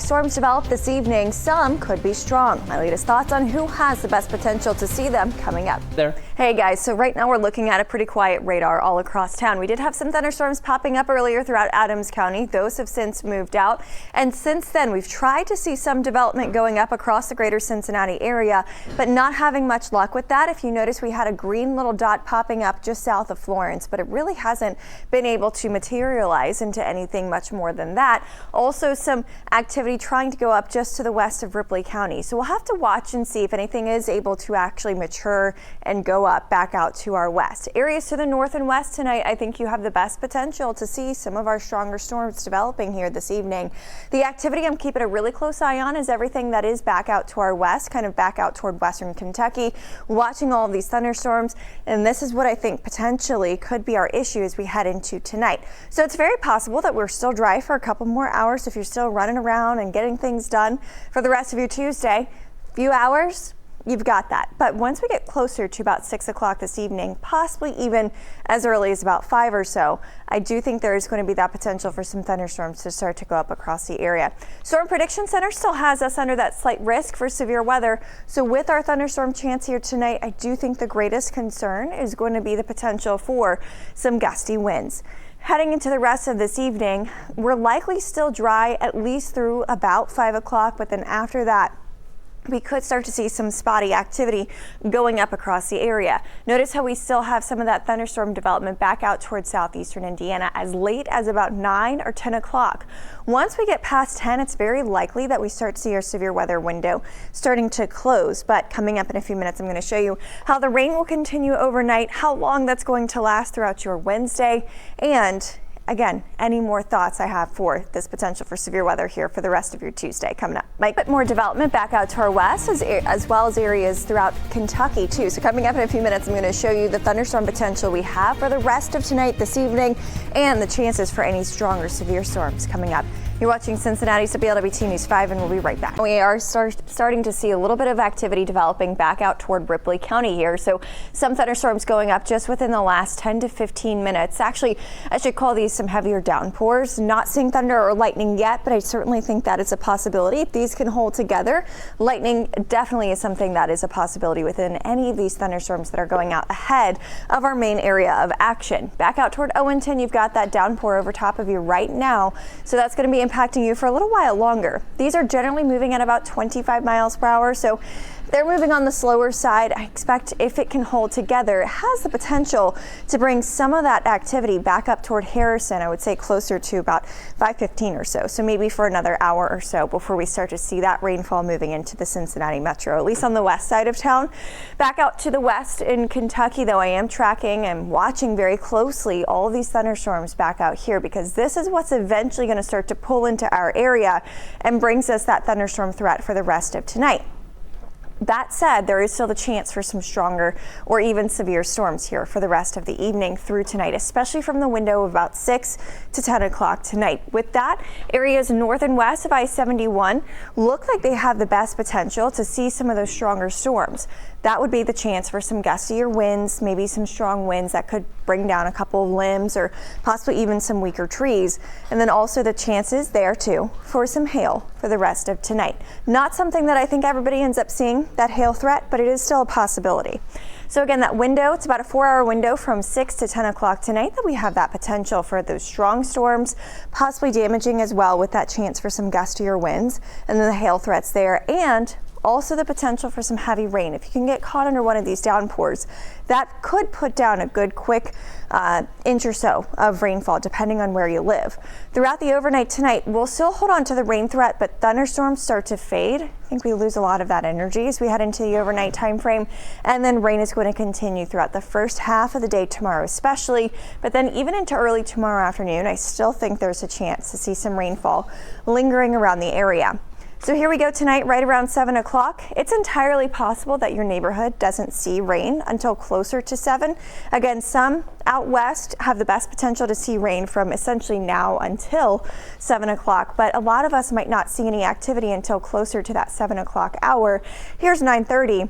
storms develop this evening. Some could be strong. My latest thoughts on who has the best potential to see them coming up. Hey guys, so right now we're looking at a pretty quiet radar all across town. We did have some thunderstorms popping up earlier throughout Adams County. Those have since moved out. And since then, we've tried to see some development going up across the greater Cincinnati area, but not having much luck with that. If you notice, we had a green little dot popping up just south of Florence, but it really hasn't been able to materialize into anything much more than that. Also, some activity trying to go up just to the west of Ripley County. So we'll have to watch and see if anything is able to actually mature and go up back out to our west. Areas to the north and west tonight, I think you have the best potential to see some of our stronger storms developing here this evening. The activity I'm keeping a really close eye on is everything that is back out to our west, kind of back out toward western Kentucky, watching all of these thunderstorms. And this is what I think potentially could be our issue as we head into tonight. So it's very possible that we're still dry for a couple more hours if you're still running around and getting things done for the rest of your Tuesday. Few hours, you've got that. But once we get closer to about 6 o'clock this evening, possibly even as early as about 5 or so, I do think there is going to be that potential for some thunderstorms to start to go up across the area. Storm Prediction Center still has us under that slight risk for severe weather. So with our thunderstorm chance here tonight, I do think the greatest concern is going to be the potential for some gusty winds. Heading into the rest of this evening, we're likely still dry at least through about 5 o'clock, but then after that, we could start to see some spotty activity going up across the area. Notice how we still have some of that thunderstorm development back out towards southeastern Indiana as late as about 9 or 10 o'clock. Once we get past 10, it's very likely that we start to see our severe weather window starting to close. But coming up in a few minutes, I'm going to show you how the rain will continue overnight, how long that's going to last throughout your Wednesday, and again, any more thoughts I have for this potential for severe weather here for the rest of your Tuesday coming up. Might put more development back out to our west as well as areas throughout Kentucky too. So coming up in a few minutes, I'm going to show you the thunderstorm potential we have for the rest of tonight, this evening, and the chances for any stronger severe storms coming up. You're watching Cincinnati's WLWT News 5, and we'll be right back. We are starting to see a little bit of activity developing back out toward Ripley County here. So some thunderstorms going up just within the last 10 to 15 minutes. Actually, I should call these some heavier downpours. Not seeing thunder or lightning yet, but I certainly think that is a possibility. If these can hold together, lightning definitely is something that is a possibility within any of these thunderstorms that are going out ahead of our main area of action. Back out toward Owenton, you've got that downpour over top of you right now. So that's going to be impacting you for a little while longer. These are generally moving at about 25 miles per hour, so they're moving on the slower side. I expect if it can hold together, it has the potential to bring some of that activity back up toward Harrison. I would say closer to about 5:15 or so. So maybe for another hour or so before we start to see that rainfall moving into the Cincinnati metro, at least on the west side of town. Back out to the west in Kentucky, though, I am tracking and watching very closely all of these thunderstorms back out here, because this is what's eventually going to start to pull into our area and brings us that thunderstorm threat for the rest of tonight. That said, there is still the chance for some stronger or even severe storms here for the rest of the evening through tonight, especially from the window of about 6 to 10 o'clock tonight. With that, areas north and west of I-71 look like they have the best potential to see some of those stronger storms. That would be the chance for some gustier winds, maybe some strong winds that could bring down a couple of limbs or possibly even some weaker trees. And then also the chances there too for some hail for the rest of tonight. Not something that I think everybody ends up seeing, that hail threat, but it is still a possibility. So again, that window, it's about a 4-hour window from 6 to 10 o'clock tonight that we have that potential for those strong storms, possibly damaging as well with that chance for some gustier winds, and then the hail threats there, and also the potential for some heavy rain. If you can get caught under one of these downpours, that could put down a good quick inch or so of rainfall depending on where you live. Throughout the overnight tonight, we'll still hold on to the rain threat, but thunderstorms start to fade. I think we lose a lot of that energy as we head into the overnight time frame, and then rain is going to continue throughout the first half of the day tomorrow especially, but then even into early tomorrow afternoon, I still think there's a chance to see some rainfall lingering around the area. So here we go tonight, right around 7 o'clock. It's entirely possible that your neighborhood doesn't see rain until closer to 7. Again, some out west have the best potential to see rain from essentially now until 7 o'clock, but a lot of us might not see any activity until closer to that 7 o'clock hour. Here's 9:30.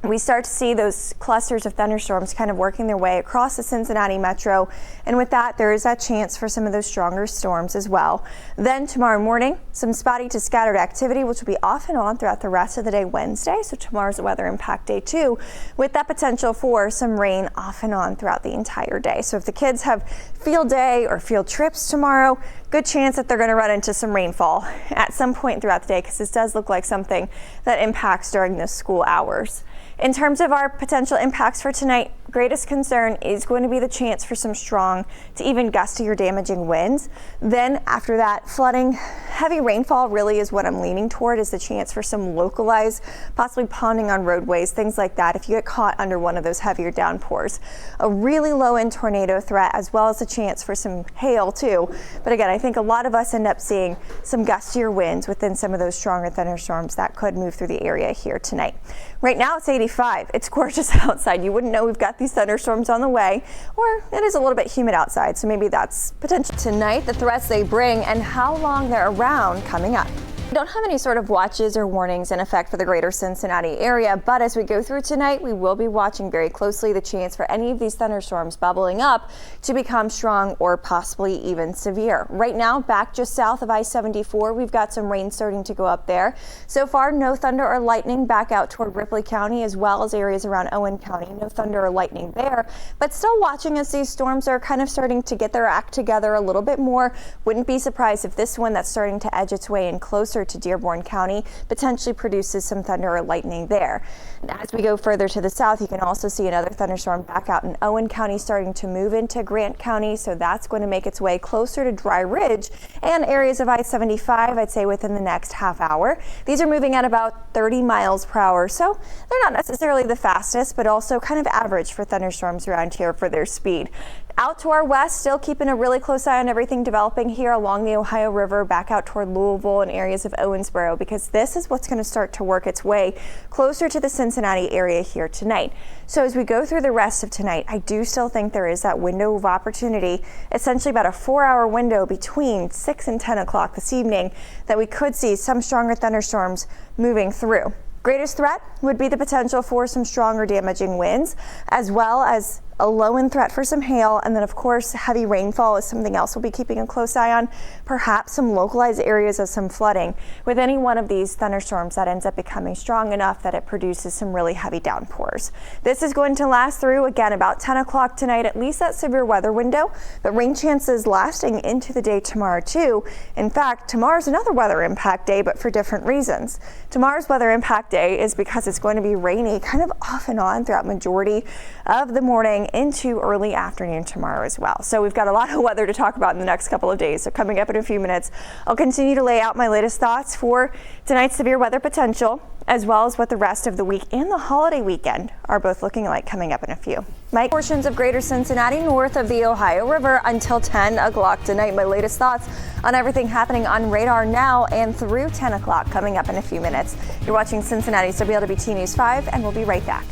we start to see those clusters of thunderstorms kind of working their way across the Cincinnati metro. And with that, there is that chance for some of those stronger storms as well. Then tomorrow morning, some spotty to scattered activity, which will be off and on throughout the rest of the day Wednesday. So tomorrow's a weather impact day too, with that potential for some rain off and on throughout the entire day. So if the kids have field day or field trips tomorrow, good chance that they're going to run into some rainfall at some point throughout the day, because this does look like something that impacts during the school hours. In terms of our potential impacts for tonight, greatest concern is going to be the chance for some strong to even gusty or damaging winds. Then after that, flooding, heavy rainfall really is what I'm leaning toward, is the chance for some localized, possibly ponding on roadways, things like that if you get caught under one of those heavier downpours. A really low end tornado threat, as well as a chance for some hail too. But again, I think a lot of us end up seeing some gustier winds within some of those stronger thunderstorms that could move through the area here tonight. Right now it's 85. It's gorgeous outside. You wouldn't know we've got these thunderstorms on the way, or it is a little bit humid outside, so maybe that's potential. Tonight, the threats they bring and how long they're around coming up. We don't have any sort of watches or warnings in effect for the greater Cincinnati area, but as we go through tonight, we will be watching very closely the chance for any of these thunderstorms bubbling up to become strong or possibly even severe. Right now, back just south of I-74, we've got some rain starting to go up there. So far, no thunder or lightning back out toward Ripley County, as well as areas around Owen County. No thunder or lightning there, but still watching as these storms are kind of starting to get their act together a little bit more. Wouldn't be surprised if this one that's starting to edge its way in closer to Dearborn County potentially produces some thunder or lightning there. As we go further to the south, you can also see another thunderstorm back out in Owen County starting to move into Grant County, so that's going to make its way closer to Dry Ridge and areas of I-75, I'd say within the next half hour. These are moving at about 30 miles per hour, so they're not necessarily the fastest, but also kind of average for thunderstorms around here for their speed. Out to our west, still keeping a really close eye on everything developing here along the Ohio River, back out toward Louisville and areas of Owensboro, because this is what's going to start to work its way closer to the Cincinnati area here tonight. So as we go through the rest of tonight, I do still think there is that window of opportunity, essentially about a 4-hour window between 6 and 10 o'clock this evening, that we could see some stronger thunderstorms moving through. Greatest threat would be the potential for some stronger damaging winds, as well as a low end threat for some hail, and then of course heavy rainfall is something else we'll be keeping a close eye on. Perhaps some localized areas of some flooding with any one of these thunderstorms that ends up becoming strong enough that it produces some really heavy downpours. This is going to last through again about 10 o'clock tonight, at least that severe weather window, but rain chances lasting into the day tomorrow too. In fact, tomorrow's another weather impact day, but for different reasons. Tomorrow's weather impact day is because it's going to be rainy kind of off and on throughout majority of the morning into early afternoon tomorrow as well. So we've got a lot of weather to talk about in the next couple of days. So coming up in a few minutes, I'll continue to lay out my latest thoughts for tonight's severe weather potential, as well as what the rest of the week and the holiday weekend are both looking like coming up in a few. Mike, portions of greater Cincinnati north of the Ohio River until 10 o'clock tonight. My latest thoughts on everything happening on radar now and through 10 o'clock coming up in a few minutes. You're watching Cincinnati's WLWT News 5, and we'll be right back.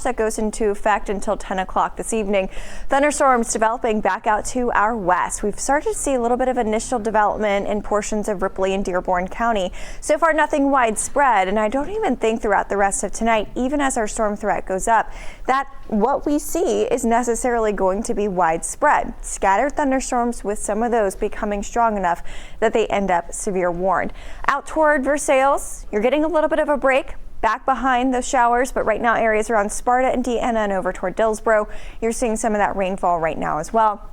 That goes into effect until 10 o'clock this evening. Thunderstorms developing back out to our west. We've started to see a little bit of initial development in portions of Ripley and Dearborn County. So far, nothing widespread, and I don't even think throughout the rest of tonight, even as our storm threat goes up, that what we see is necessarily going to be widespread. Scattered thunderstorms, with some of those becoming strong enough that they end up severe warned. Out toward Versailles, you're getting a little bit of a break back behind those showers, but right now areas around Sparta and Deanna and over toward Dillsboro, you're seeing some of that rainfall right now as well.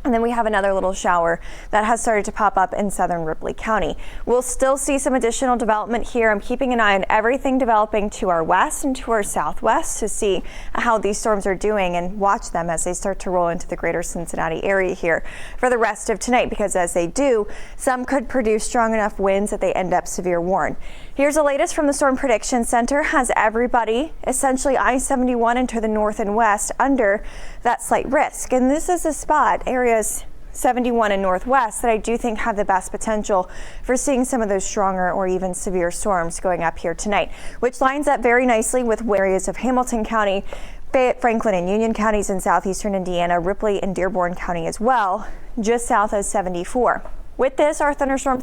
And then we have another little shower that has started to pop up in southern Ripley County. We'll still see some additional development here. I'm keeping an eye on everything developing to our west and to our southwest to see how these storms are doing and watch them as they start to roll into the greater Cincinnati area here for the rest of tonight, because as they do, some could produce strong enough winds that they end up severe warned. Here's the latest from the Storm Prediction Center. Has everybody, essentially I-71 into the north and west, under that slight risk. And this is a spot, areas 71 and northwest, that I do think have the best potential for seeing some of those stronger or even severe storms going up here tonight, which lines up very nicely with areas of Hamilton County, Fayette, Franklin, and Union counties in southeastern Indiana, Ripley and Dearborn County as well, just south of 74. With this, our thunderstorm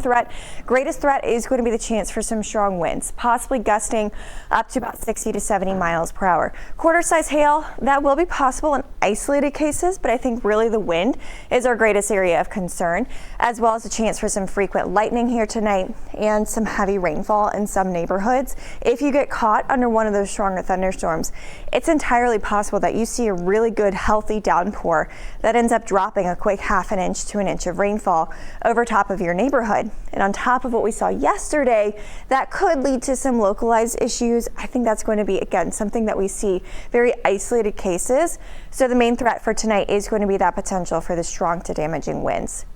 greatest threat is going to be the chance for some strong winds, possibly gusting up to about 60 to 70 miles per hour. Quarter-size hail, that will be possible in isolated cases, but I think really the wind is our greatest area of concern, as well as a chance for some frequent lightning here tonight and some heavy rainfall in some neighborhoods. If you get caught under one of those stronger thunderstorms, it's entirely possible that you see a really good, healthy downpour that ends up dropping a quick ½ inch to an inch of rainfall over top of your neighborhood. And on top of what we saw yesterday, that could lead to some localized issues. I think that's going to be, again, something that we see very isolated cases. So the main threat for tonight is going to be that potential for the strong to damaging winds.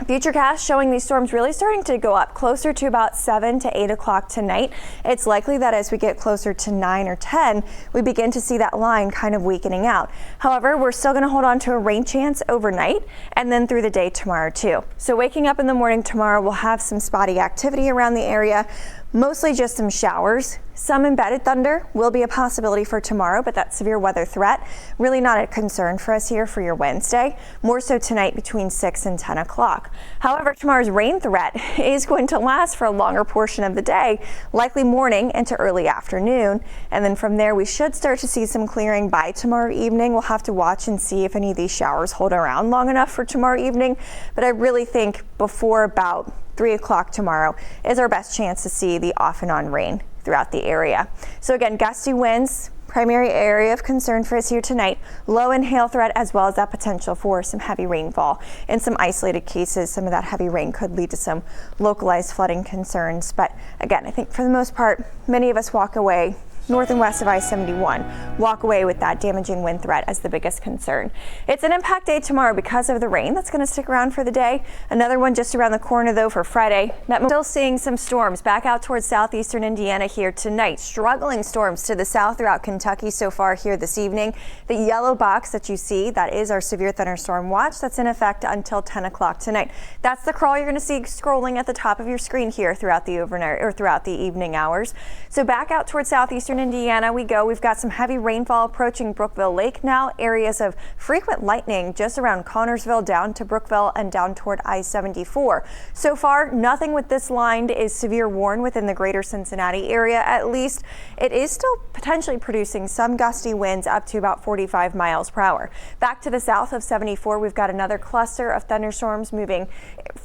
Futurecast showing these storms really starting to go up closer to about 7 to 8 o'clock tonight. It's likely that as we get closer to 9 or 10, we begin to see that line kind of weakening out. However, we're still going to hold on to a rain chance overnight and then through the day tomorrow too. So waking up in the morning tomorrow, we'll have some spotty activity around the area. Mostly just some showers. Some embedded thunder will be a possibility for tomorrow, but that severe weather threat really not a concern for us here for your Wednesday. More so tonight between 6 and 10 o'clock. However, tomorrow's rain threat is going to last for a longer portion of the day, likely morning into early afternoon. And then from there, we should start to see some clearing by tomorrow evening. We'll have to watch and see if any of these showers hold around long enough for tomorrow evening. But I really think before about 3 o'clock tomorrow is our best chance to see the off and on rain throughout the area. So again, gusty winds, primary area of concern for us here tonight. Low and hail threat, as well as that potential for some heavy rainfall. In some isolated cases, some of that heavy rain could lead to some localized flooding concerns. But again, I think for the most part, many of us walk away north and west of I-71, walk away with that damaging wind threat as the biggest concern. It's an impact day tomorrow because of the rain that's going to stick around for the day. Another one just around the corner though for Friday. Still seeing some storms back out towards southeastern Indiana here tonight. Struggling storms to the south throughout Kentucky so far here this evening. The yellow box that you see, that is our severe thunderstorm watch that's in effect until 10 o'clock tonight. That's the crawl you're going to see scrolling at the top of your screen here throughout the overnight or throughout the evening hours. So back out towards southeastern Indiana we go. We've got some heavy rainfall approaching Brookville Lake now. Areas of frequent lightning just around Connorsville down to Brookville and down toward I-74. So far, nothing with this line is severe warned within the greater Cincinnati area. At least it is still potentially producing some gusty winds up to about 45 miles per hour. Back to the south of 74, we've got another cluster of thunderstorms moving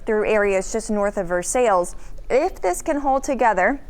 through areas just north of Versailles. If this can hold together,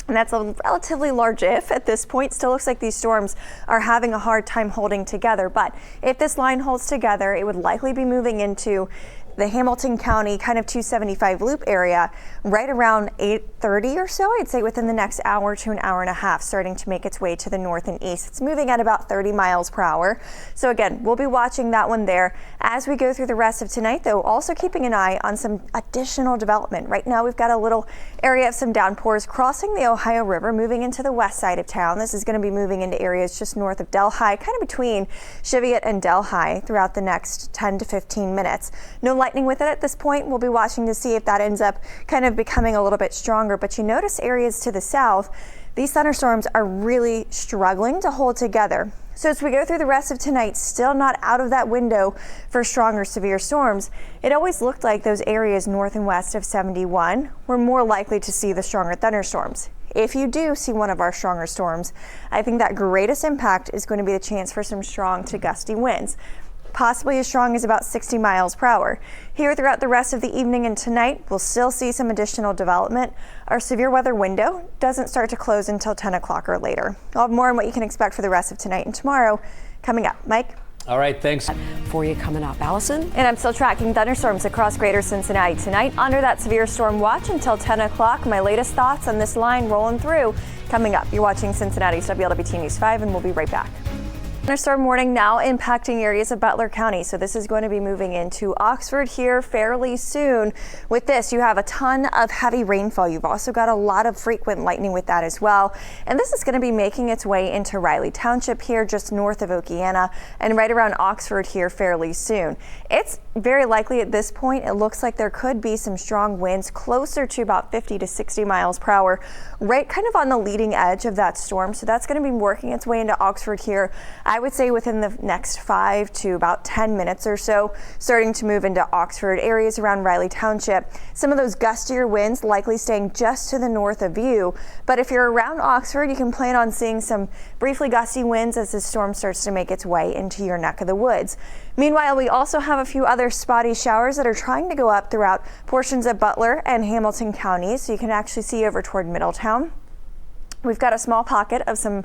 and that's a relatively large if at this point. Still looks like these storms are having a hard time holding together. But if this line holds together, it would likely be moving into the Hamilton County kind of 275 loop area right around 8:30 or so. I'd say within the next hour to an hour and a half, starting to make its way to the north and east. It's moving at about 30 miles per hour. So again, we'll be watching that one there as we go through the rest of tonight, though also keeping an eye on some additional development. Right now we've got a little area of some downpours crossing the Ohio River, moving into the west side of town. This is going to be moving into areas just north of Delhi, kind of between Cheviot and Delhi throughout the next 10 to 15 minutes. No lightning with it at this point. We'll be watching to see if that ends up kind of becoming a little bit stronger. But you notice areas to the south, these thunderstorms are really struggling to hold together. So as we go through the rest of tonight, still not out of that window for stronger severe storms. It always looked like those areas north and west of 71 were more likely to see the stronger thunderstorms. If you do see one of our stronger storms, I think that greatest impact is going to be the chance for some strong to gusty winds, possibly as strong as about 60 miles per hour. Here throughout the rest of the evening and tonight, we'll still see some additional development. Our severe weather window doesn't start to close until 10 o'clock or later. I'll have more on what you can expect for the rest of tonight and tomorrow coming up. Mike? All right, thanks. For you coming up, Allison. And I'm still tracking thunderstorms across greater Cincinnati tonight under that severe storm watch until 10 o'clock. My latest thoughts on this line rolling through coming up. You're watching Cincinnati's WLWT News 5 and we'll be right back. Thunderstorm warning now impacting areas of Butler County. So this is going to be moving into Oxford here fairly soon. With this, you have a ton of heavy rainfall. You've also got a lot of frequent lightning with that as well. And this is going to be making its way into Riley Township here just north of Okeana and right around Oxford here fairly soon. It's very likely at this point, it looks like there could be some strong winds closer to about 50 to 60 miles per hour, right kind of on the leading edge of that storm. So that's going to be working its way into Oxford here I would say within the next 5 to about 10 minutes or so, starting to move into Oxford, areas around Riley Township. Some of those gustier winds likely staying just to the north of you. But if you're around Oxford, you can plan on seeing some briefly gusty winds as the storm starts to make its way into your neck of the woods. Meanwhile, we also have a few other spotty showers that are trying to go up throughout portions of Butler and Hamilton counties, so you can actually see over toward Middletown. We've got a small pocket of some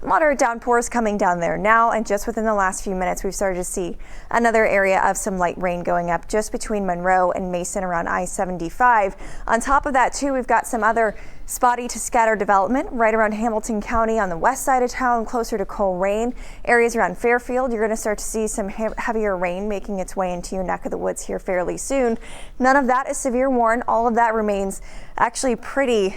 moderate downpours coming down there now, and just within the last few minutes we've started to see another area of some light rain going up just between Monroe and Mason around I-75. On top of that too, we've got some other spotty to scattered development right around Hamilton County on the west side of town, closer to Colerain. Areas around Fairfield, you're going to start to see some heavier rain making its way into your neck of the woods here fairly soon. None of that is severe warn. All of that remains actually pretty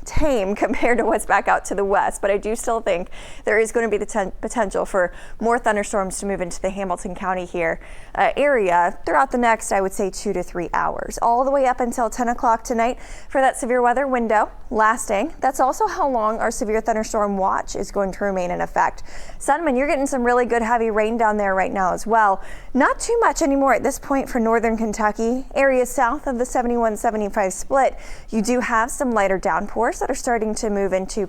tame compared to what's back out to the west, but I do still think there is going to be the potential for more thunderstorms to move into the Hamilton County here area throughout the next, I would say, 2 to 3 hours, all the way up until 10 o'clock tonight for that severe weather window lasting. That's also how long our severe thunderstorm watch is going to remain in effect. Sunman, you're getting some really good heavy rain down there right now as well. Not too much anymore at this point for northern Kentucky. Areas south of the 71-75 split, you do have some lighter downpours that are starting to move into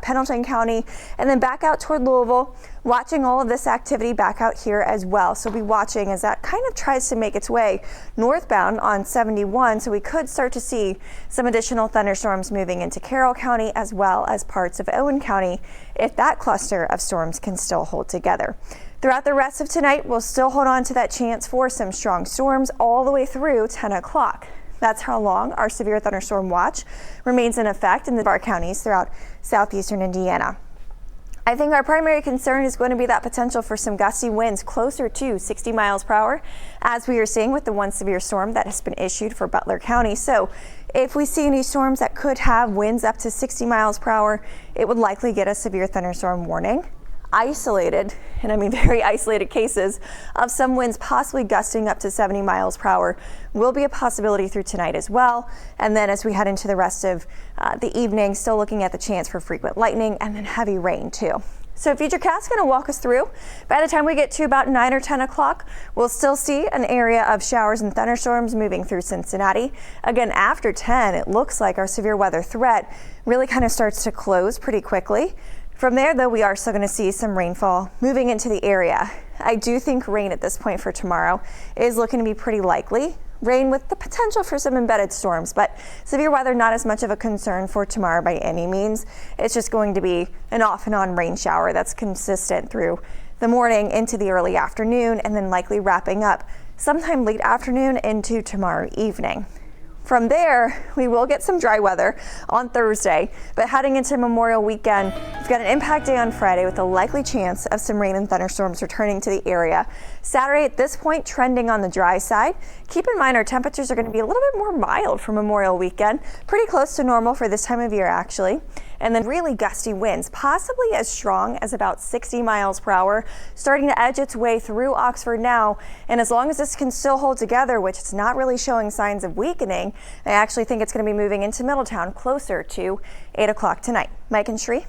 Pendleton County and then back out toward Louisville. Watching all of this activity back out here as well. So be watching as that kind of tries to make its way northbound on 71. So we could start to see some additional thunderstorms moving into Carroll County as well as parts of Owen County if that cluster of storms can still hold together. Throughout the rest of tonight, we'll still hold on to that chance for some strong storms all the way through 10 o'clock. That's how long our severe thunderstorm watch remains in effect in the bar counties throughout southeastern Indiana. I think our primary concern is going to be that potential for some gusty winds closer to 60 miles per hour, as we are seeing with the one severe storm that has been issued for Butler County. So if we see any storms that could have winds up to 60 miles per hour, it would likely get a severe thunderstorm warning. Isolated, and I mean very isolated cases of some winds possibly gusting up to 70 miles per hour will be a possibility through tonight as well. And then as we head into the rest of the evening, still looking at the chance for frequent lightning and then heavy rain too. So Futurecast is going to walk us through. By the time we get to about 9 or 10 o'clock, we'll still see an area of showers and thunderstorms moving through Cincinnati. Again, after 10, it looks like our severe weather threat really kind of starts to close pretty quickly. From there, though, we are still going to see some rainfall moving into the area. I do think rain at this point for tomorrow is looking to be pretty likely. Rain with the potential for some embedded storms, but severe weather not as much of a concern for tomorrow by any means. It's just going to be an off and on rain shower that's consistent through the morning into the early afternoon and then likely wrapping up sometime late afternoon into tomorrow evening. From there, we will get some dry weather on Thursday, but heading into Memorial Weekend, we've got an impact day on Friday with a likely chance of some rain and thunderstorms returning to the area. Saturday at this point trending on the dry side. Keep in mind our temperatures are going to be a little bit more mild for Memorial Weekend, pretty close to normal for this time of year actually. And then really gusty winds, possibly as strong as about 60 miles per hour, starting to edge its way through Oxford now. And as long as this can still hold together, which it's not really showing signs of weakening, I actually think it's going to be moving into Middletown closer to 8 o'clock tonight. Mike and Shree.